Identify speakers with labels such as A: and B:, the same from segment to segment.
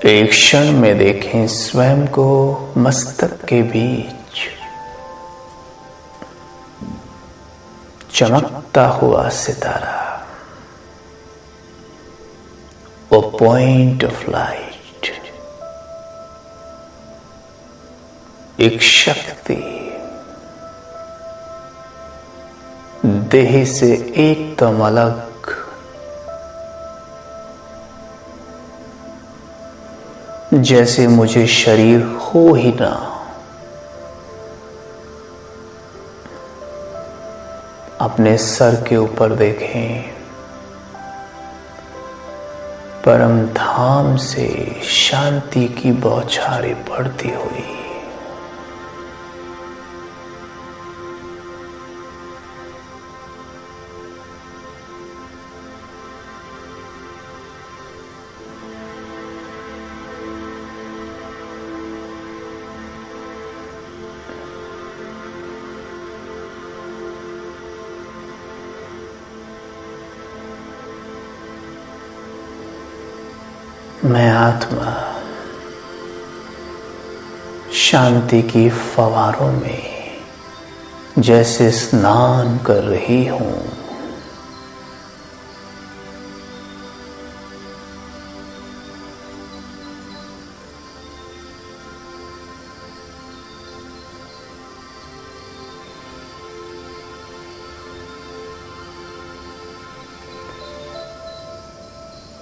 A: एक क्षण में देखें स्वयं को मस्तक के बीच चमकता हुआ सितारा, वो पॉइंट ऑफ लाइट, एक शक्ति देह से एकदम अलग, जैसे मुझे शरीर हो ही ना। अपने सर के ऊपर देखें, परम धाम से शांति की बौछारें पड़ती हुई। मैं आत्मा शांति की फवारों में जैसे स्नान कर रही हूं।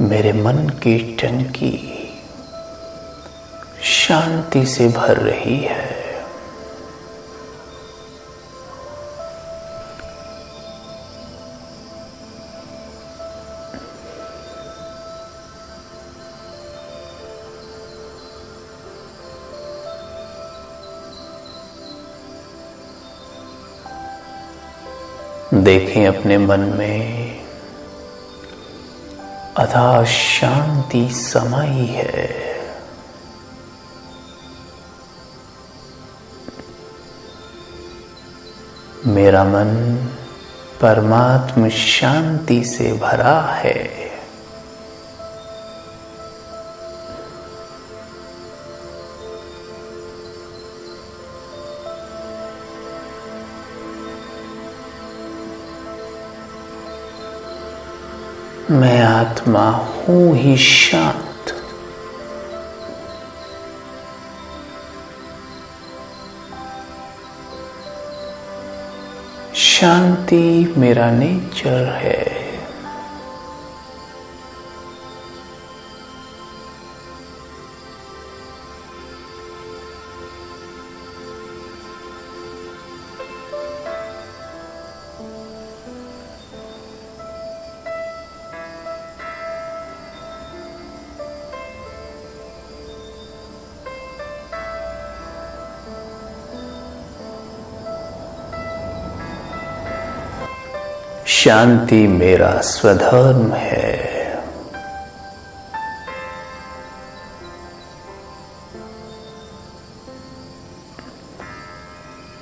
A: मेरे मन की टंकी शांति से भर रही है। देखें अपने मन में अथाह शांति समाई है। मेरा मन परमात्म शांति से भरा है। मैं आत्मा हूं ही शांत। शांति मेरा नेचर है। शांति मेरा स्वधर्म है।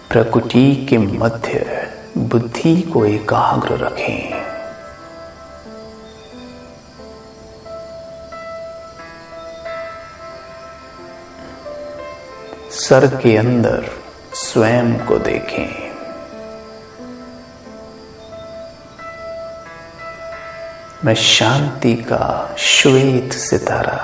A: प्रकृति के मध्य बुद्धि को एकाग्र रखें। सर के अंदर स्वयं को देखें। मैं शांति का श्वेत सितारा,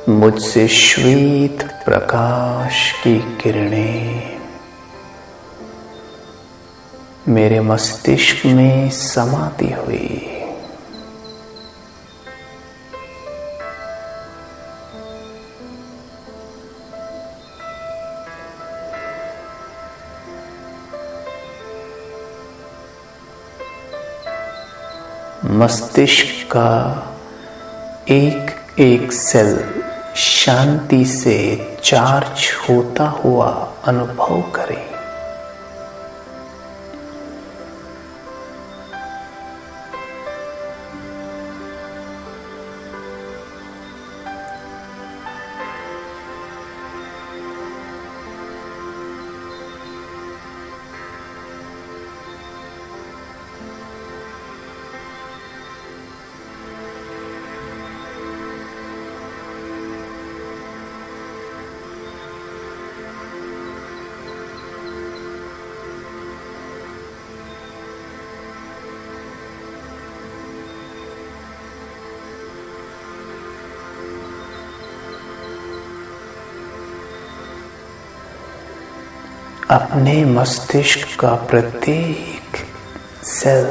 A: मुझसे श्वेत प्रकाश की किरणें मेरे मस्तिष्क में समाती हुई। मस्तिष्क का एक एक सेल शांति से चार्ज होता हुआ अनुभव करें। अपने मस्तिष्क का प्रत्येक सेल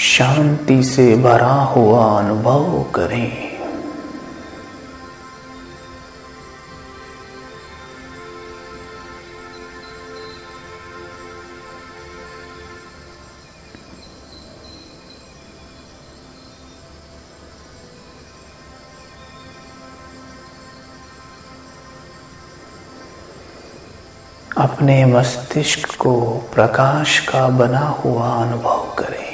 A: शांति से भरा हुआ अनुभव करें। अपने मस्तिष्क को प्रकाश का बना हुआ अनुभव करें।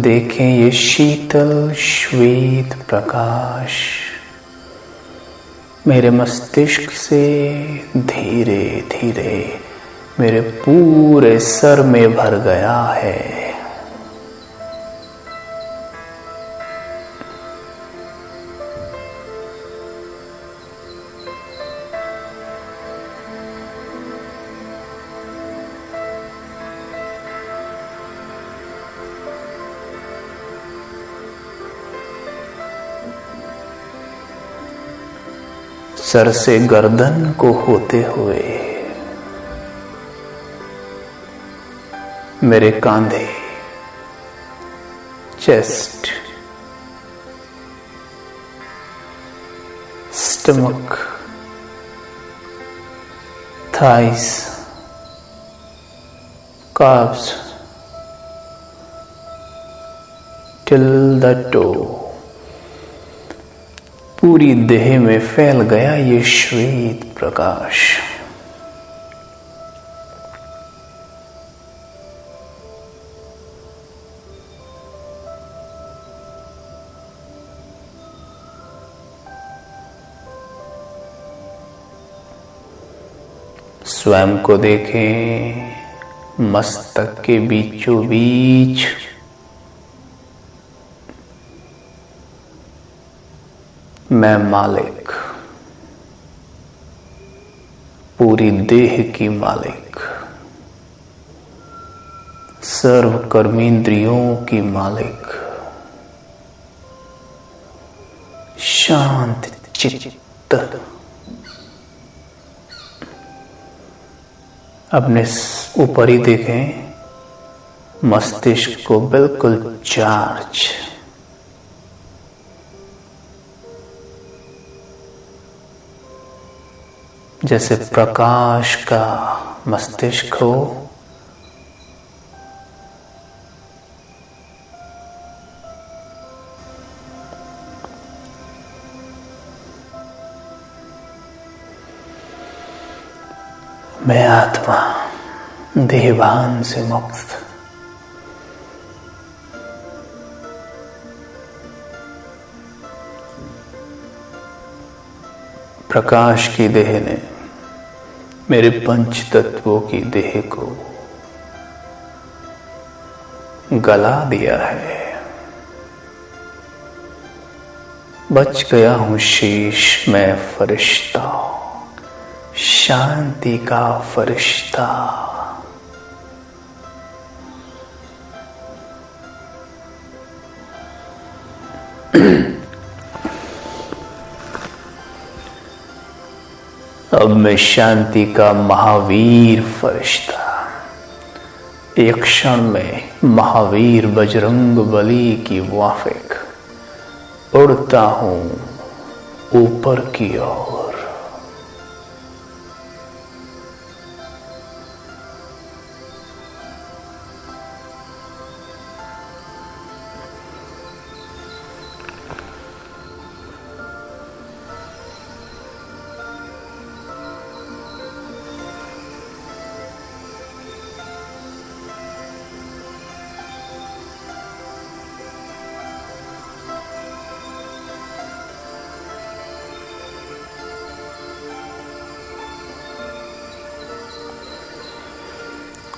A: देखें ये शीतल श्वेत प्रकाश मेरे मस्तिष्क से धीरे धीरे मेरे पूरे सर में भर गया है। सर से गर्दन को होते हुए मेरे कंधे, chest, stomach, thighs, calves till the toe, पूरी देह में फैल गया ये श्वेत प्रकाश। स्वयं को देखें मस्तक के बीचों बीच मैं मालिक, पूरी देह की मालिक, सर्व कर्मेंद्रियों की मालिक, शांत चित्त, अपने ऊपर ही देखें मस्तिष्क को बिल्कुल चार्ज, जैसे प्रकाश का मस्तिष्क हो। मैं आत्मा देहभान से मुक्त, प्रकाश की देह ने मेरे पंच तत्वों की देह को गला दिया है। बच गया हूं शेष मैं फरिश्ता, शांति का फरिश्ता। अब मैं शांति का महावीर फरिश्ता, एक क्षण में महावीर बजरंग बली की वाफिक उड़ता हूं ऊपर की ओर।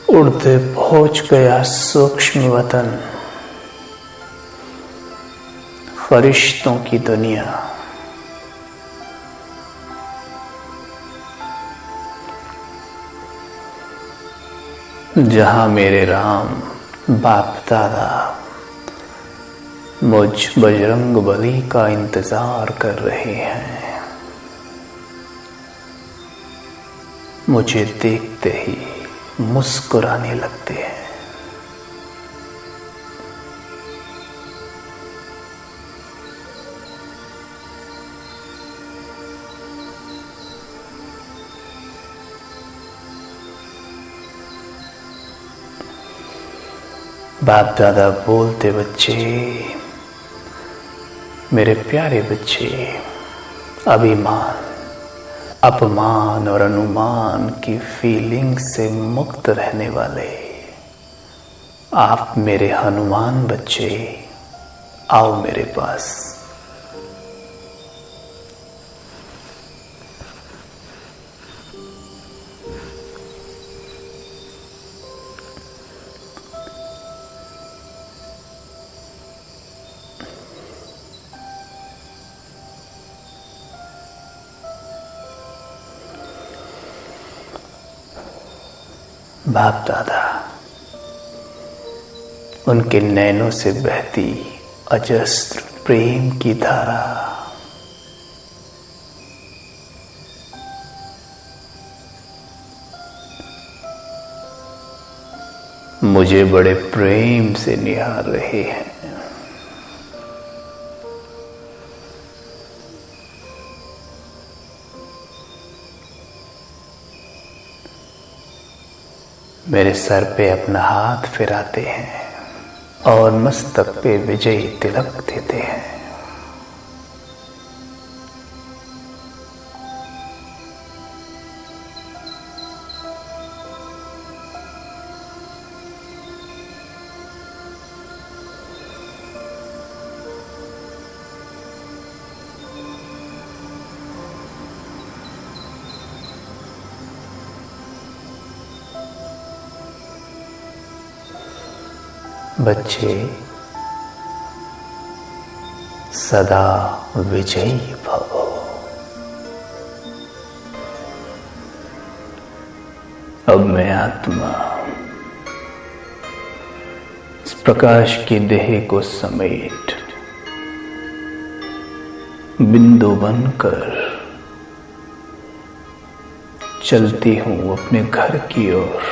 A: उड़ते पहुंच गया सूक्ष्म वतन, फरिश्तों की दुनिया। जहां मेरे राम बाप दादा मुझ बजरंग बली का इंतजार कर रहे हैं। मुझे देखते ही मुस्कुराने लगते हैं। बाप दादा बोलते, बच्चे, मेरे प्यारे बच्चे, अभिमान, अपमान और अनुमान की फीलिंग से मुक्त रहने वाले आप मेरे हनुमान बच्चे, आओ मेरे पास। बाप दादा, उनके नैनों से बहती अजस्त्र प्रेम की धारा मुझे बड़े प्रेम से निहार रहे हैं। मेरे सर पे अपना हाथ फिराते हैं और मस्तक पे विजयी तिलक देते हैं। बच्चे, सदा विजयी भवो। अब मैं आत्मा इस प्रकाश की देह को समेट बिंदु बनकर चलती हूं अपने घर की ओर।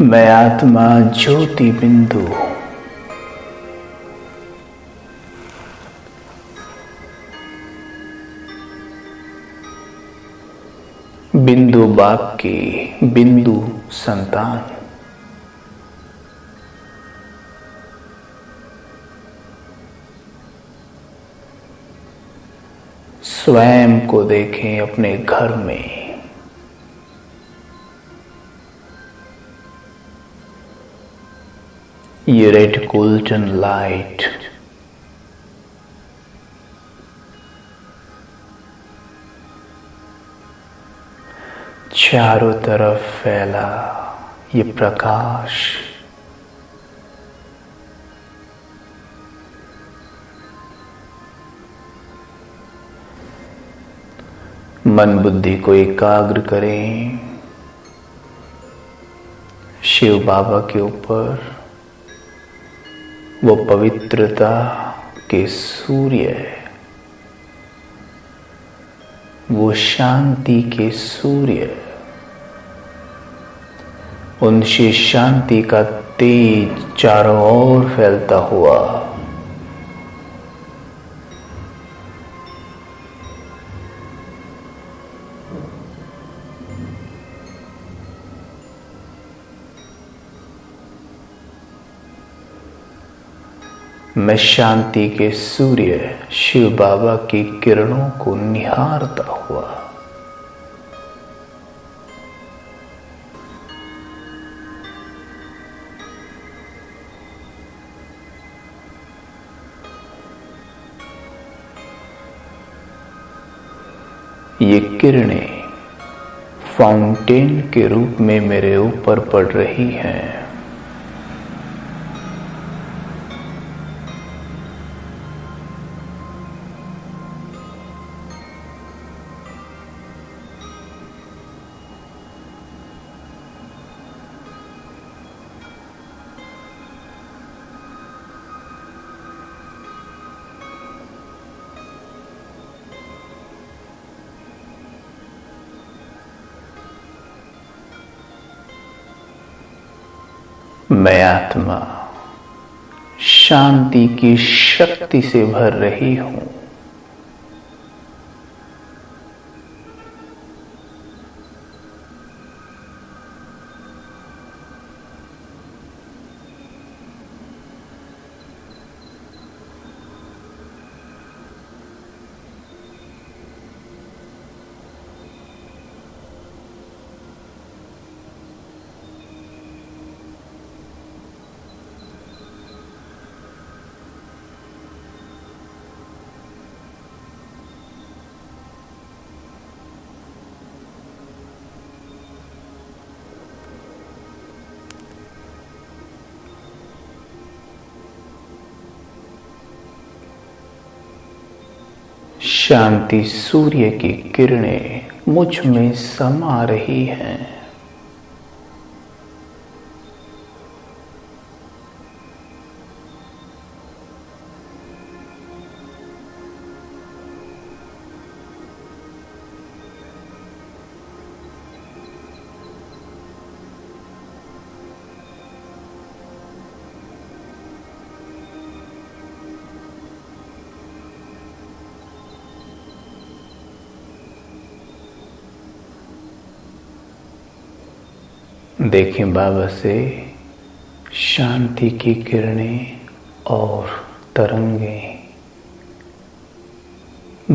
A: मैं आत्मा ज्योति बिंदु बिंदु बाप की बिंदु संतान। स्वयं को देखें अपने घर में। ये रेड गोल्डन लाइट चारों तरफ फैला, ये प्रकाश मन बुद्धि को एकाग्र करें शिव बाबा के ऊपर। वो पवित्रता के सूर्य, वो शांति के सूर्य, उनसे शांति का तेज चारों ओर फैलता हुआ मैं शांति के सूर्य शिव बाबा की किरणों को निहारता हुआ ये किरणें फाउंटेन के रूप में मेरे ऊपर पड़ रही हैं। मैं आत्मा शांति की शक्ति से भर रही हूं। शांति सूर्य की किरणें मुझ में समा रही हैं। देखें बाबा से शांति की किरणें और तरंगें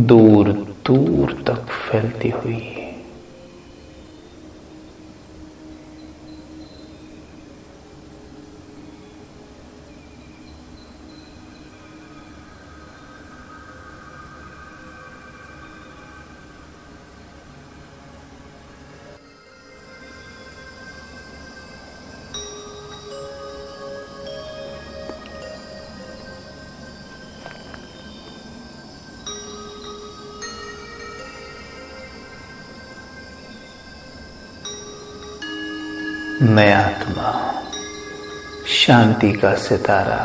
A: दूर दूर तक फैलती हुई। मैं आत्मा शांति का सितारा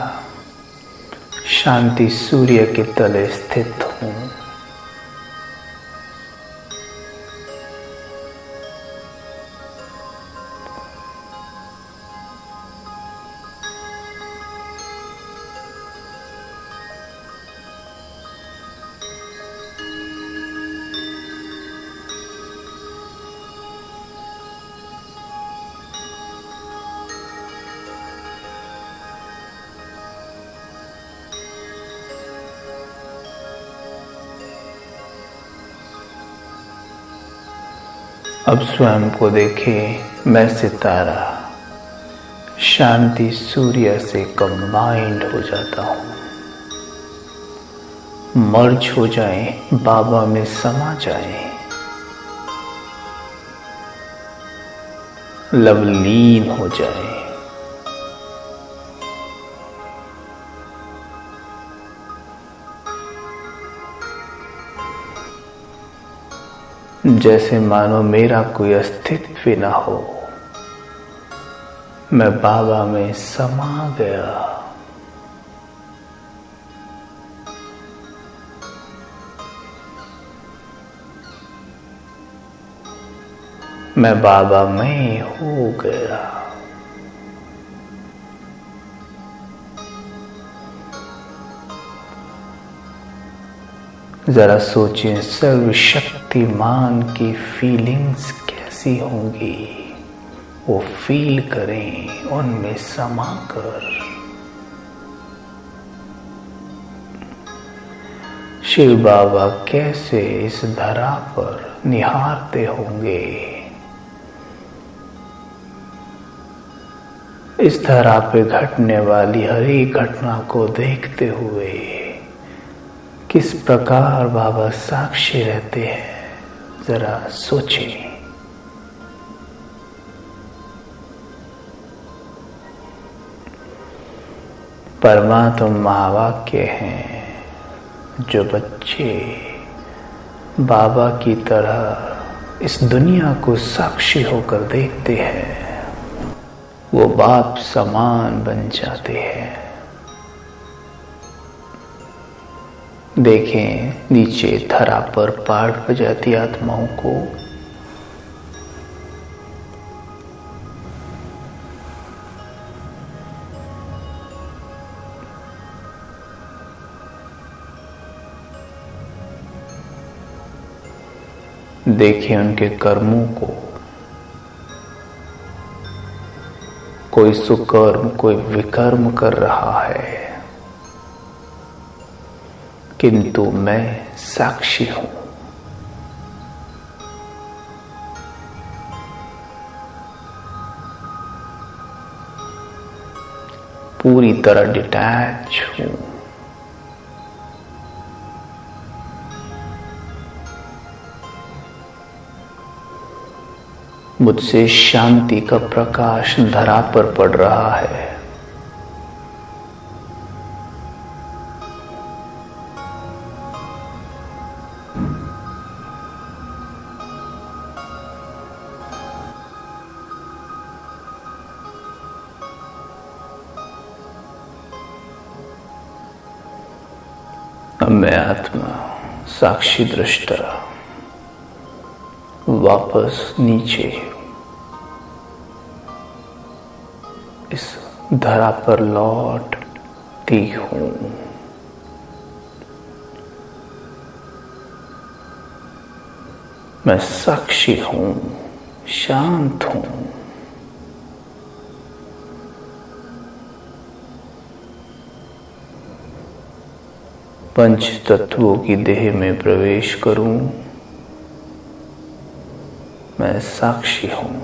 A: शांति सूर्य के तले स्थित हूं। अब स्वयं को देखें, मैं सितारा शांति सूर्य से कंबाइंड हो जाता हूं, मर्ज हो जाएं, बाबा में समा जाएं, लवलीन हो जाएं। जैसे मानो मेरा कोई अस्तित्व न हो, मैं बाबा में समा गया। मैं बाबा में हो गया। जरा सोचें, सर्वशक्तिमान की फीलिंग्स कैसी होंगी, वो फील करें उनमें समाकर। शिव बाबा कैसे इस धरा पर निहारते होंगे, इस धरा पे घटने वाली हर एक घटना को देखते हुए किस प्रकार बाबा साक्षी रहते हैं, जरा सोचें। परमात्मा महावाक्य हैं, जो बच्चे बाबा की तरह इस दुनिया को साक्षी होकर देखते हैं, वो बाप समान बन जाते हैं। देखें, नीचे धरा पर पाठ बजाती आत्माओं को देखिए उनके कर्मों को, कोई सुकर्म कोई विकर्म कर रहा है, किंतु मैं साक्षी हूं। पूरी तरह डिटैच हूं। मुझसे शांति का प्रकाश धरा पर पड़ रहा है। अब मैं आत्मा साक्षी दृष्टा वापस नीचे इस धरा पर लौटती हूं। मैं साक्षी हूं, शांत हूं। पंच तत्वों की देह में प्रवेश करूं। मैं साक्षी हूं।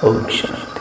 A: ओम शांति।